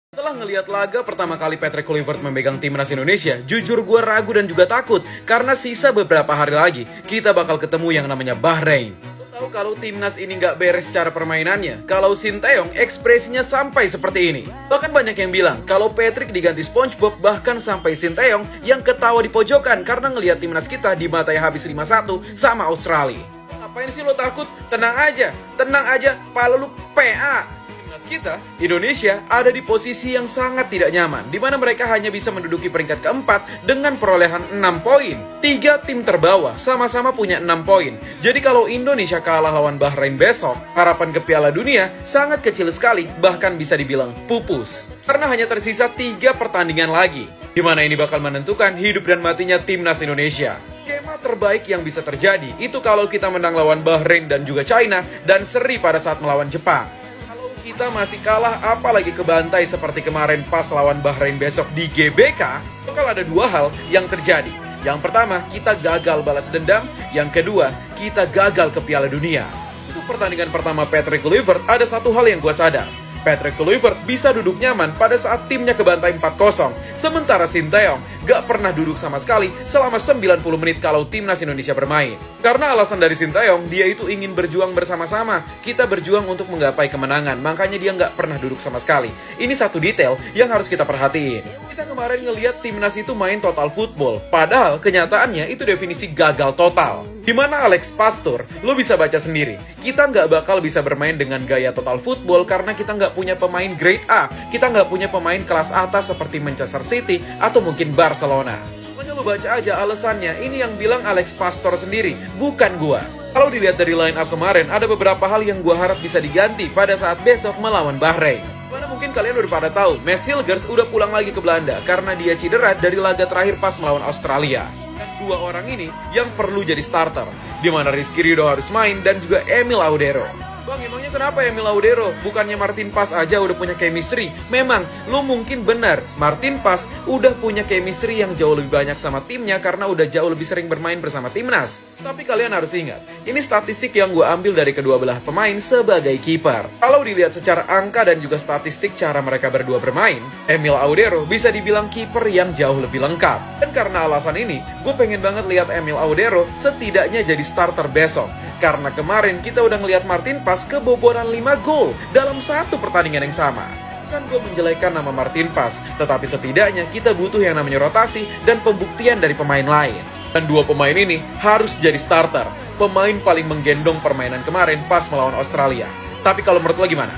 Setelah ngelihat laga pertama kali Patrick Kluivert memegang timnas Indonesia, jujur gue ragu dan juga takut karena sisa beberapa hari lagi kita bakal ketemu yang namanya Bahrain. Lo tahu kalau timnas ini nggak beres cara permainannya, kalau Sinteyong ekspresinya sampai seperti ini. Bahkan banyak yang bilang kalau Patrick diganti SpongeBob, bahkan sampai Sinteyong yang ketawa di pojokan karena ngelihat timnas kita dibantai habis 5-1 sama Australia. Ngapain sih lo takut? Tenang aja, pala lu PA. Kita, Indonesia, ada di posisi yang sangat tidak nyaman, di mana mereka hanya bisa menduduki peringkat keempat dengan perolehan 6 poin. 3 tim terbawah sama-sama punya 6 poin. Jadi kalau Indonesia kalah lawan Bahrain besok, harapan ke Piala Dunia sangat kecil sekali, bahkan bisa dibilang pupus. Karena hanya tersisa 3 pertandingan lagi, di mana ini bakal menentukan hidup dan matinya timnas Indonesia. Skema terbaik yang bisa terjadi itu kalau kita menang lawan Bahrain dan juga China, dan seri pada saat melawan Jepang. Kita masih kalah, apalagi kebantai seperti kemarin pas lawan Bahrain besok di GBK, bakal ada 2 hal yang terjadi. Yang pertama, kita gagal balas dendam. Yang kedua, kita gagal ke Piala Dunia. Untuk pertandingan pertama Patrick Kluivert, ada satu hal yang gue sadar. Patrick Kluivert bisa duduk nyaman pada saat timnya kebantai 4-0. Sementara Sinteyong gak pernah duduk sama sekali selama 90 menit kalau timnas Indonesia bermain. Karena alasan dari Sinteyong, dia itu ingin berjuang bersama-sama. Kita berjuang untuk menggapai kemenangan, makanya dia gak pernah duduk sama sekali. Ini satu detail yang harus kita perhatiin. Kita kemarin ngelihat timnas itu main total football, padahal kenyataannya itu definisi gagal total. Dimana Alex Pastur, lo bisa baca sendiri. Kita nggak bakal bisa bermain dengan gaya total football karena kita nggak punya pemain grade A. Kita nggak punya pemain kelas atas seperti Manchester City atau mungkin Barcelona. Pokoknya lo baca aja alasannya, ini yang bilang Alex Pastur sendiri, bukan gua. Kalau dilihat dari line up kemarin, ada beberapa hal yang gua harap bisa diganti pada saat besok melawan Bahrain. Mana mungkin kalian udah pada tahu, Mads Hilgers udah pulang lagi ke Belanda karena dia cedera dari laga terakhir pas melawan Australia. Dan 2 orang ini yang perlu jadi starter, di mana Rizky Ridho harus main dan juga Emil Audero. Bang, emangnya kenapa Emil Audero? Bukannya Martin Paes aja udah punya chemistry? Memang, lo mungkin benar, Martin Paes udah punya chemistry yang jauh lebih banyak sama timnya karena udah jauh lebih sering bermain bersama timnas. Tapi kalian harus ingat, ini statistik yang gue ambil dari kedua belah pemain sebagai kiper. Kalau dilihat secara angka dan juga statistik cara mereka berdua bermain, Emil Audero bisa dibilang kiper yang jauh lebih lengkap. Dan karena alasan ini, gue pengen banget lihat Emil Audero setidaknya jadi starter besok. Karena kemarin kita udah ngelihat Martin Paes kebobolan 5 gol dalam satu pertandingan yang sama. Kan gue menjelekkan nama Martin Paes, tetapi setidaknya kita butuh yang namanya rotasi dan pembuktian dari pemain lain. Dan 2 pemain ini harus jadi starter, pemain paling menggendong permainan kemarin pas melawan Australia. Tapi kalau menurut lo gimana?